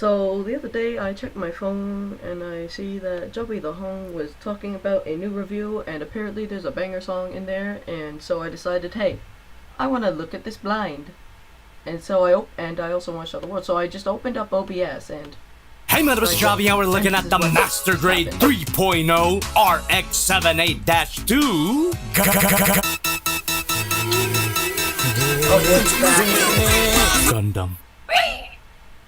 So the other day I checked my phone and I see that JobbyTheHong was talking about a new review, and apparently there's a banger song in there, and so I decided, hey, I want to look at this blind. And so I also want to show the world, so I just opened up OBS and... Hey man, it's Jobby and we're looking at the Master Grade 3.0 RX-78-2 Gundam.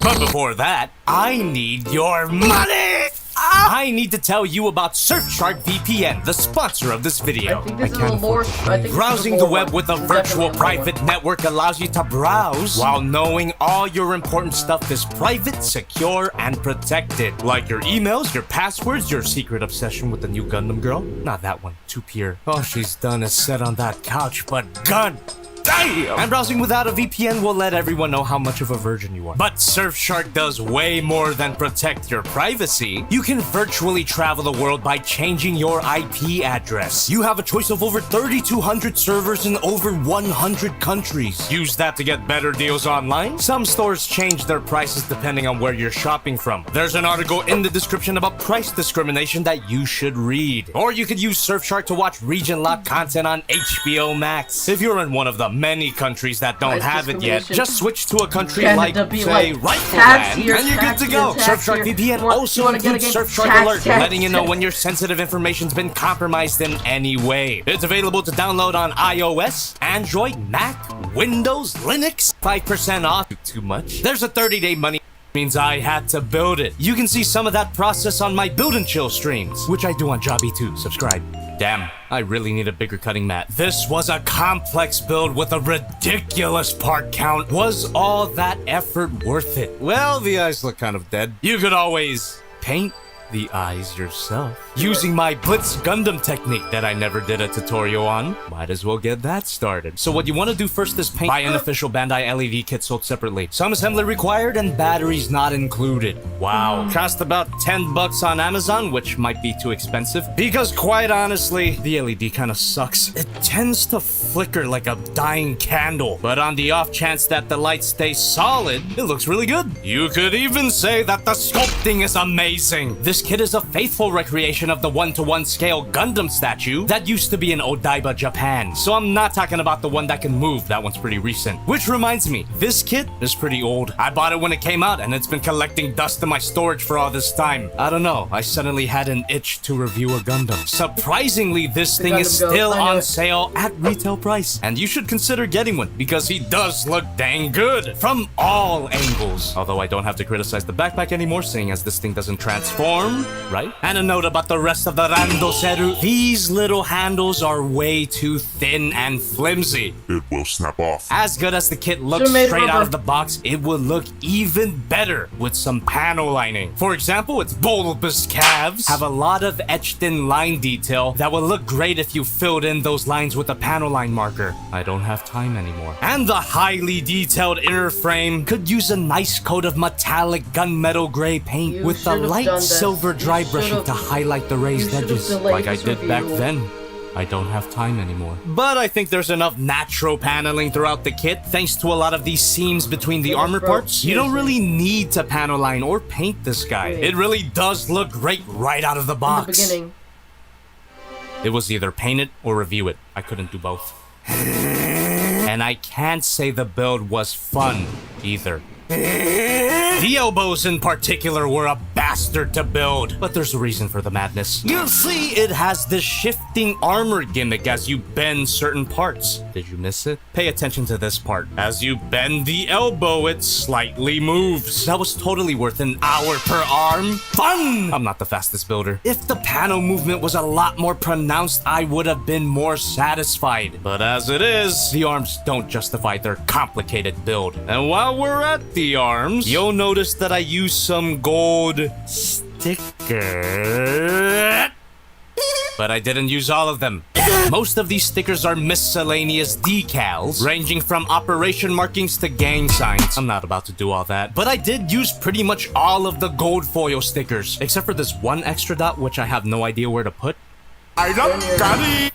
But before that, I need your money! I need to tell you about Surfshark VPN, the sponsor of this video. Browsing the web with a virtual private network allows you to browse while knowing all your important stuff is private, secure, and protected. Like your emails, your passwords, your secret obsession with the new Gundam girl. Not that one, too pure. All she's done is sit on that couch, but gun! Damn! And browsing without a VPN will let everyone know how much of a virgin you are. But Surfshark does way more than protect your privacy. You can virtually travel the world by changing your IP address. You have a choice of over 3,200 servers in over 100 countries. Use that to get better deals online. Some stores change their prices depending on where you're shopping from. There's an article in the description about price discrimination that you should read. Or you could use Surfshark to watch region-locked content on HBO Max. If you're in one of the many countries that don't have it yet, just switch to a country like, say, Rifleland, and you're good to go. Surfshark VPN also includes Surfshark Alert, letting you know when your sensitive information's been compromised in any way. It's available to download on iOS, Android, Mac, Windows, Linux. 5% off. Too much. There's a 30-day money. Means I had to build it. You can see some of that process on my Build and Chill streams, which I do on Jobby too. Subscribe. Damn, I really need a bigger cutting mat. This was a complex build with a ridiculous part count. Was all that effort worth it? Well, the eyes look kind of dead. You could always paint the eyes yourself using my Blitz Gundam technique that I never did a tutorial on. Might as well get that started. So what you want to do first is paint. Buy an official Bandai LED kit sold separately. Some assembly required and batteries not included. Wow. Cost about 10 bucks on Amazon, which might be too expensive because quite honestly, the LED kind of sucks. It tends to flicker like a dying candle, but on the off chance that the light stays solid, it looks really good. You could even say that the sculpting is amazing. This kit is a faithful recreation of the 1-to-1 scale Gundam statue that used to be in Odaiba, Japan. So I'm not talking about the one that can move. That one's pretty recent. Which reminds me, this kit is pretty old. I bought it when it came out and it's been collecting dust in my storage for all this time. I don't know. I suddenly had an itch to review a Gundam. Surprisingly, this thing is still on sale at retail price. And you should consider getting one because he does look dang good from all angles. Although I don't have to criticize the backpack anymore, seeing as this thing doesn't transform. Right? And a note about the rest of the Randoseru. These little handles are way too thin and flimsy. It will snap off. As good as the kit looks straight out of the box, it will look even better with some panel lining. For example, its bulbous calves have a lot of etched in line detail that will look great if you filled in those lines with a panel line marker. I don't have time anymore. And the highly detailed inner frame could use a nice coat of metallic gunmetal gray paint with a light silver dry brushing to highlight the raised edges, like I did back then. I don't have time anymore. But I think there's enough natural paneling throughout the kit, thanks to a lot of these seams between the armor parts. You don't really need to panel line or paint this guy. It really does look great right out of the box. In the beginning. It was either paint it or review it. I couldn't do both. And I can't say the build was fun either. The elbows in particular were a bastard to build, but there's a reason for the madness. You'll see it has this shifting armor gimmick as you bend certain parts. Did you miss it? Pay attention to this part. As you bend the elbow, it slightly moves. That was totally worth an hour per arm. Fun! I'm not the fastest builder. If the panel movement was a lot more pronounced, I would have been more satisfied. But as it is, the arms don't justify their complicated build. And while we're at the arms, you'll notice that I use some gold sticker. But I didn't use all of them. Most of these stickers are miscellaneous decals, ranging from operation markings to gang signs. I'm not about to do all that, but I did use pretty much all of the gold foil stickers, except for this one extra dot, which I have no idea where to put. I don't got it.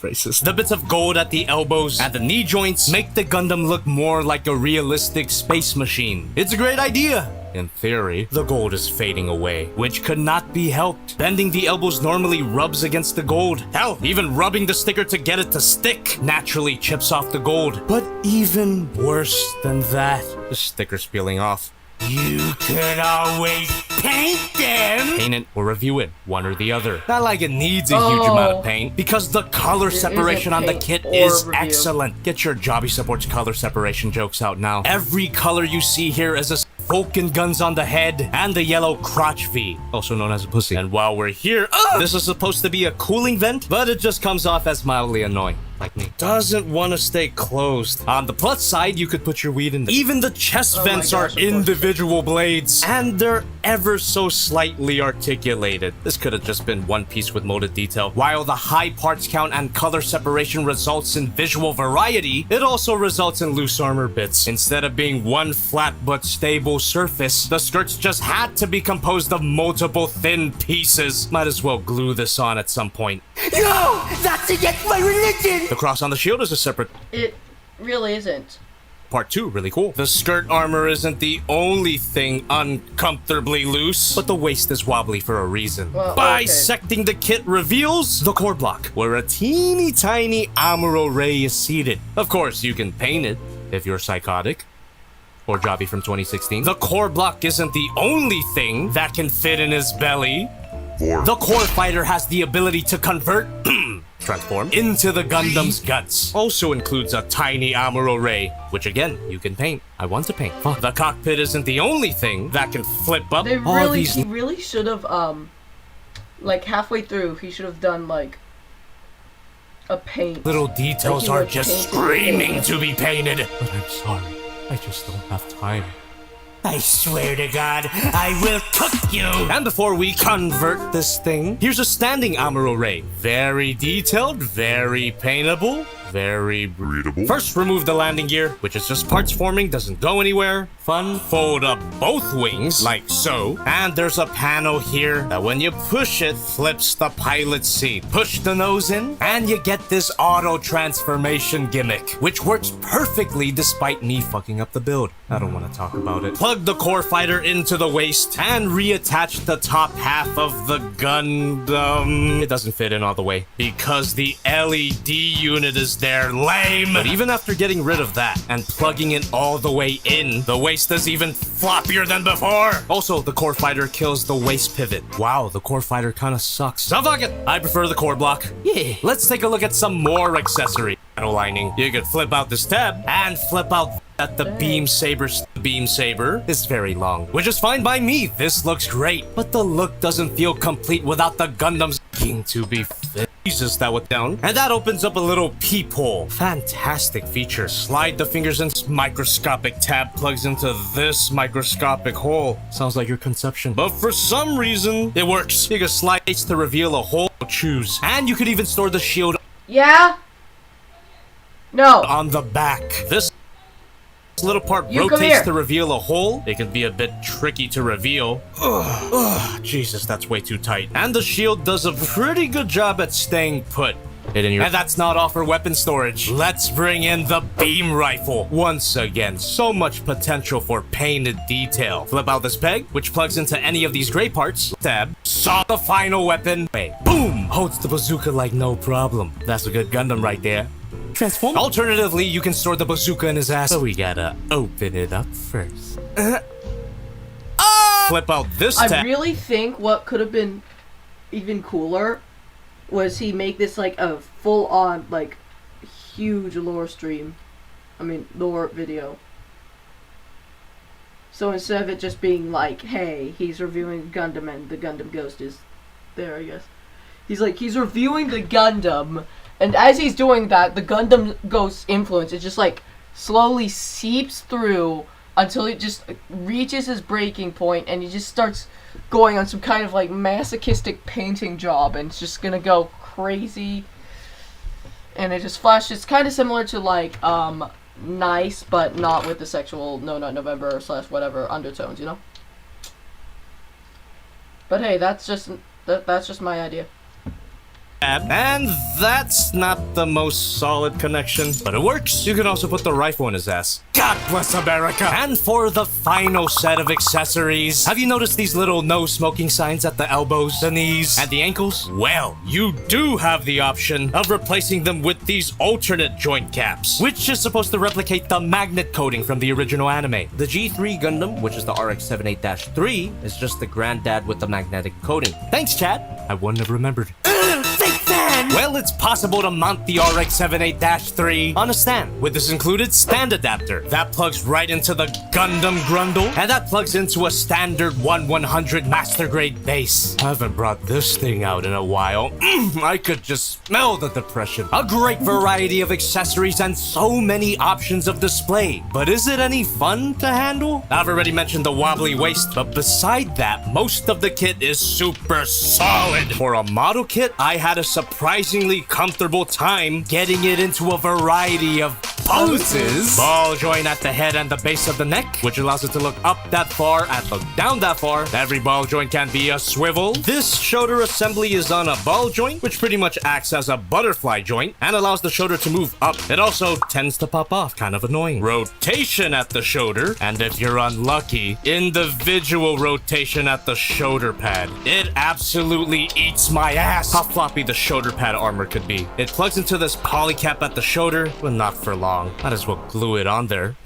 Racist. The bits of gold at the elbows and the knee joints make the Gundam look more like a realistic space machine. It's a great idea. In theory, the gold is fading away, which could not be helped. Bending the elbows normally rubs against the gold. Hell, even rubbing the sticker to get it to stick naturally chips off the gold. But even worse than that, the sticker's peeling off. You could always paint them! Paint it or review it, one or the other. Not like it needs a huge amount of paint, because the color separation on the kit is excellent. Get your Jobby Supports color separation jokes out now. Every color you see here is a Vulcan guns on the head, and the yellow crotch V, also known as a pussy. And while we're here, this is supposed to be a cooling vent, but it just comes off as mildly annoying. Like me. Doesn't want to stay closed. On the plus side, you could put your weed in there. Even the chest vents are individual blades, and they're ever so slightly articulated. This could have just been one piece with molded detail. While the high parts count and color separation results in visual variety, it also results in loose armor bits. Instead of being one flat but stable surface, the skirts just had to be composed of multiple thin pieces. Might as well glue this on at some point. No! That's against my religion! The cross on the shield is a separate... It really isn't. Part 2, really cool. The skirt armor isn't the only thing uncomfortably loose, but the waist is wobbly for a reason. Well, Bisecting the kit reveals the core block, where a teeny tiny Amuro Ray is seated. Of course, you can paint it if you're psychotic. Or Jobby from 2016. The core block isn't the only thing that can fit in his belly. The core fighter has the ability to convert, transform, into the Gundam's guts. Also includes a tiny Amuro Ray, which again, you can paint. I want to paint. Fuck. The cockpit isn't the only thing that can flip up He really should have, like halfway through, he should have done like a paint. Little details like are just screaming to be painted. But I'm sorry, I just don't have time. I swear to God, I will cook you! And before we convert this thing, here's a standing Amuro Ray. Very detailed, very paintable, very readable. First, remove the landing gear, which is just parts forming, doesn't go anywhere. Fun. Fold up both wings, like so. And there's a panel here that when you push it, flips the pilot seat. Push the nose in, and you get this auto transformation gimmick, which works perfectly despite me fucking up the build. I don't want to talk about it. Plug the core fighter into the waist, and reattach the top half of the Gundam. It doesn't fit in all the way, because the LED unit is there. Lame! But even after getting rid of that, and plugging it all the way in, the waist is even floppier than before. Also, the core fighter kills the waist pivot. Wow, the core fighter kinda sucks. So fuck it! I prefer the core block. Yeah. Let's take a look at some more accessory panel lining. You could flip out this tab, and flip out that the beam saber is very long, which is fine by me. This looks great, but the look doesn't feel complete without the Gundam's to be fit. Jesus, that went down. And that opens up a little peephole. Fantastic feature. Slide the fingers and microscopic tab plugs into this microscopic hole. Sounds like your conception. But for some reason, it works. You can slide to reveal a hole, choose. And you could even store the shield. Yeah? No. On the back. This little part rotates to reveal a hole. It can be a bit tricky to reveal. Ugh, Jesus, that's way too tight. And the shield does a pretty good job at staying put. And that's not all for weapon storage. Let's bring in the beam rifle. Once again, so much potential for painted detail. Flip out this peg, which plugs into any of these gray parts. Tab. Saw the final weapon. Wait. Boom! Holds the bazooka like no problem. That's a good Gundam right there. Transform. Alternatively, you can store the bazooka in his ass. So we gotta open it up first. Flip out this tab. I really think what could have been even cooler was he make this like a full-on, like, huge lore stream. I mean, lore video. So instead of it just being like, hey, he's reviewing Gundam and the Gundam Ghost is there, I guess. He's reviewing the Gundam, and as he's doing that, the Gundam Ghost influence, it just like slowly seeps through until it just reaches his breaking point, and he just starts going on some kind of like masochistic painting job, and it's just gonna go crazy. And it just flashes. It's kind of similar to like Nice, but not with the sexual No Nut November / whatever undertones, you know. But hey, that's just my idea. And that's not the most solid connection, but it works. You can also put the rifle in his ass. God bless America! And for the final set of accessories, have you noticed these little no smoking signs at the elbows, the knees, and the ankles? Well, you do have the option of replacing them with these alternate joint caps, which is supposed to replicate the magnet coating from the original anime. The G3 Gundam, which is the RX-78-3, is just the granddad with the magnetic coating. Thanks, Chad. I wouldn't have remembered. Big fan! Well, it's possible to mount the RX-78-3 on a stand with this included stand adapter. That plugs right into the Gundam Grundle, and that plugs into a standard 1/100 master grade base. I haven't brought this thing out in a while. I could just smell the depression. A great variety of accessories and so many options of display. But is it any fun to handle? I've already mentioned the wobbly waist, but beside that, most of the kit is super solid. For a model kit, I had a surprisingly comfortable time getting it into a variety of poses. Ball joint at the head and the base of the neck, which allows it to look up that far and look down that far. Every ball joint can be a swivel. This shoulder assembly is on a ball joint, which pretty much acts as a butterfly joint and allows the shoulder to move up. It also tends to pop off, kind of annoying. Rotation at the shoulder, and if you're unlucky, individual rotation at the shoulder pad. It absolutely eats my ass how floppy the shoulder pad armor could be. It plugs into this poly cap at the shoulder, but not for long. Might as well glue it on there.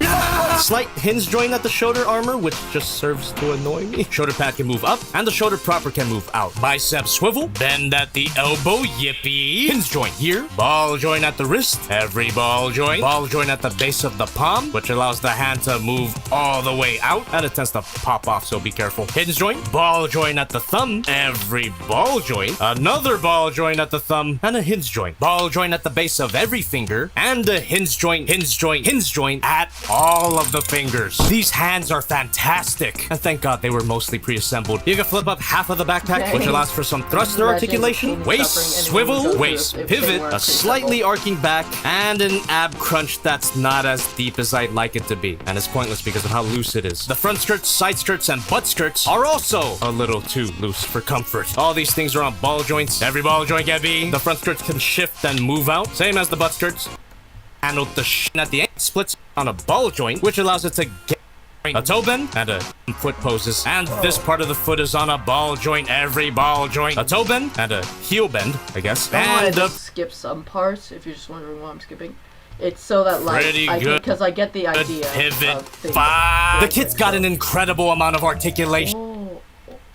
Slight hinge joint at the shoulder armor, which just serves to annoy me. Shoulder pad can move up, and the shoulder proper can move out. Bicep swivel, bend at the elbow, yippee. Hinge joint here, ball joint at the wrist, every ball joint at the base of the palm, which allows the hand to move all the way out, and it tends to pop off, so be careful. Hinge joint, ball joint at the thumb, every ball joint, another ball joint at the thumb, and a hinge joint. Ball joint at the base of every finger, and a hinge joint at all of the fingers. These hands are fantastic, and thank God they were mostly pre-assembled. You can flip up half of the backpack, which allows for some thruster articulation, waist swivel, waist pivot, a slightly arcing back, and an ab crunch that's not as deep as I'd like it to be, and it's pointless because of how loose it is. The front skirts, side skirts, and butt skirts are also a little too loose for comfort. All these things are on ball joints. Every ball joint can be. The front skirts can shift and move out, same as the butt skirts. Handle the at the end splits on a ball joint, which allows it to get a toe bend and a foot poses. And this part of the foot is on a ball joint, every ball joint, a toe bend and a heel bend, I guess. And skip some parts if you're just wondering why I'm skipping. It's so that because I get the idea. Pivot. The kit's got an incredible amount of articulation. Oh,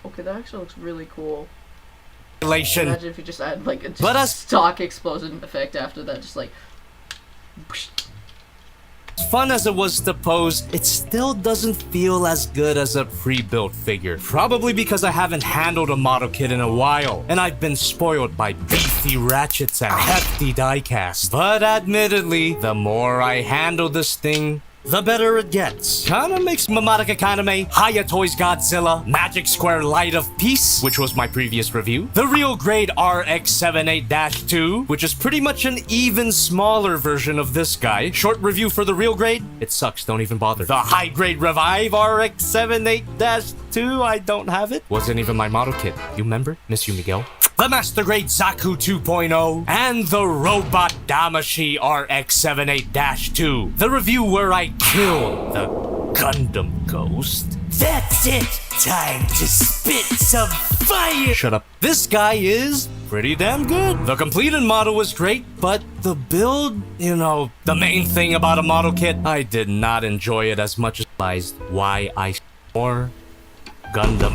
okay, that actually looks really cool. Imagine if you just add like a stock explosion effect after that, just like. As fun as it was to pose, it still doesn't feel as good as a pre-built figure. Probably because I haven't handled a model kit in a while, and I've been spoiled by beefy ratchets and hefty diecast. But admittedly, the more I handle this thing, the better it gets. Kinda makes Mamotica Kaname, Hayatoy's Godzilla, Magic Square Light of Peace, which was my previous review, the real grade RX-78-2, which is pretty much an even smaller version of this guy. Short review for the real grade, it sucks, don't even bother. The high grade Revive RX-78-2, I don't have it. Wasn't even my model kit. You remember? Miss you, Miguel. The Master Grade Zaku 2.0, and the Robot Damashi RX-78-2. The review where I kill the Gundam Ghost. That's it! Time to spit some fire! Shut up. This guy is pretty damn good. The completed model was great, but the build, the main thing about a model kit, I did not enjoy it as much as I realized why I or Gundam.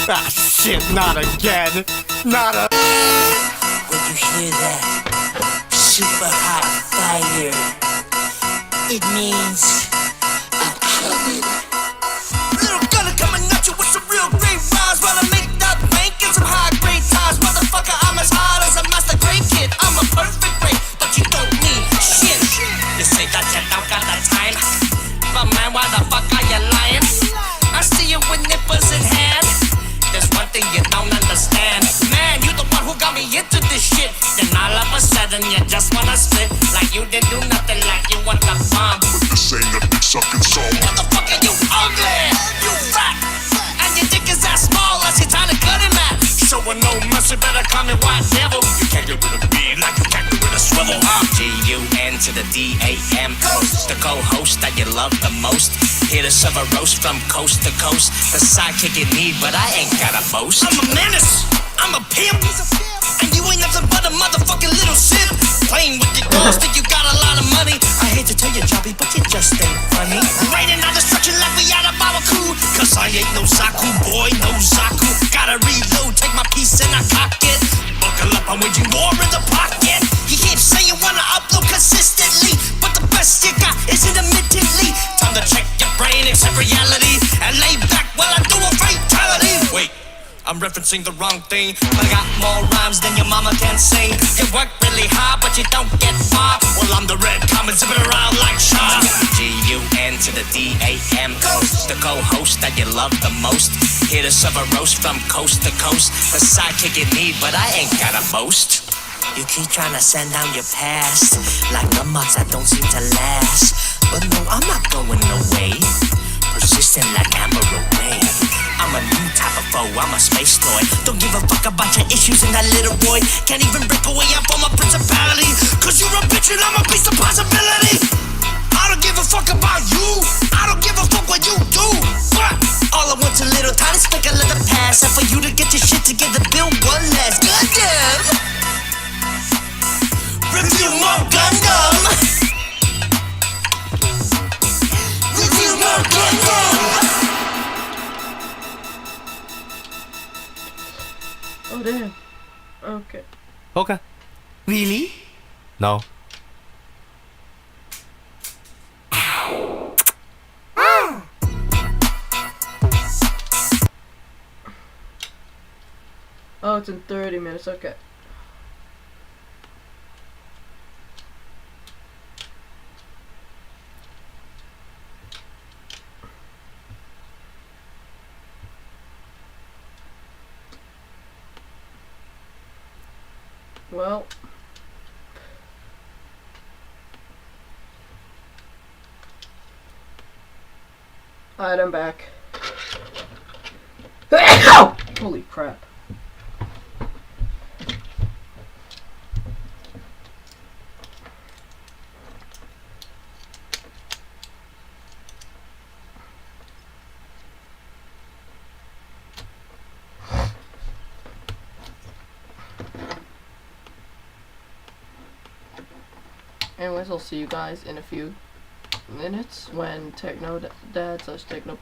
Ah, shit, not again. Not a. When you hear that super hot fire, it means I'm coming. Little gunner coming at you with some real great rhymes while I make that bank in some high grade times. Motherfucker, I'm as hard as a master grade kid. I'm a perfect grade, but you don't need shit. You say that you don't got the time, but man, why the fuck are you lying? I see you with nippers in hand. There's one thing you don't understand. Man, you the one who got me into this shit. Then all of a sudden you just wanna sit like you didn't do nothing, like you want the bomb. But this ain't a big sucking song. Motherfucker, you ugly, you fat, and your dick is as small as you're trying to cut him at. So with no mercy, better call me white devil. You can't get rid of me like you can't get rid of swivel. G-U-N to the D-A-M. Coast, the co-host that you love the most. Here to serve a roast from coast to coast. The sidekick you need, but I ain't got a boast. I'm a menace, I'm a pimp, and you ain't nothing but a motherfucking little simp. Playing with your dogs, think you got a lot of money. I hate to tell you, Jobby, but you just ain't funny. Raining on destruction like we out of Babaku. Cause I ain't no Zaku, boy, no Zaku. Gotta reload, take my piece and I cock it. Buckle up, I'm waging war in the pocket. You keep saying you wanna upload consistently, but the best you got is intermittently. Time to check your brain, accept reality, and lay back while I do a fatality. Wait, I'm referencing the wrong thing. I got more rhymes than your mama can sing. You work really hard, but you don't get far. Well, I'm the red comet zipping around like Shaw. G-U-N to the D-A-M. Coast, the co-host that you love the most. Here to serve a roast from coast to coast. The sidekick you need, but I ain't got a most. You keep trying to send down your past like the months that don't seem to last. But no, I'm not going away. Persistent like Amber Away. I'm a new type of foe, I'm a space toy. Don't give a fuck about your issues in that little boy. Can't even break away up from a principality. Cause you're a bitch and I'm a piece of possibility. I don't give a fuck about you. I don't give a fuck what you do. But all I want's a little time to speak a little past. And for you to get your shit together, build one last Gundam. Review more Gundam. Review more Gundam. Oh damn. Okay. Okay. Really? No. Oh, it's in 30 minutes. Okay. Well, alright, I'm back. Holy crap. Anyways, I'll see you guys in a few minutes when Techno Dad / Techno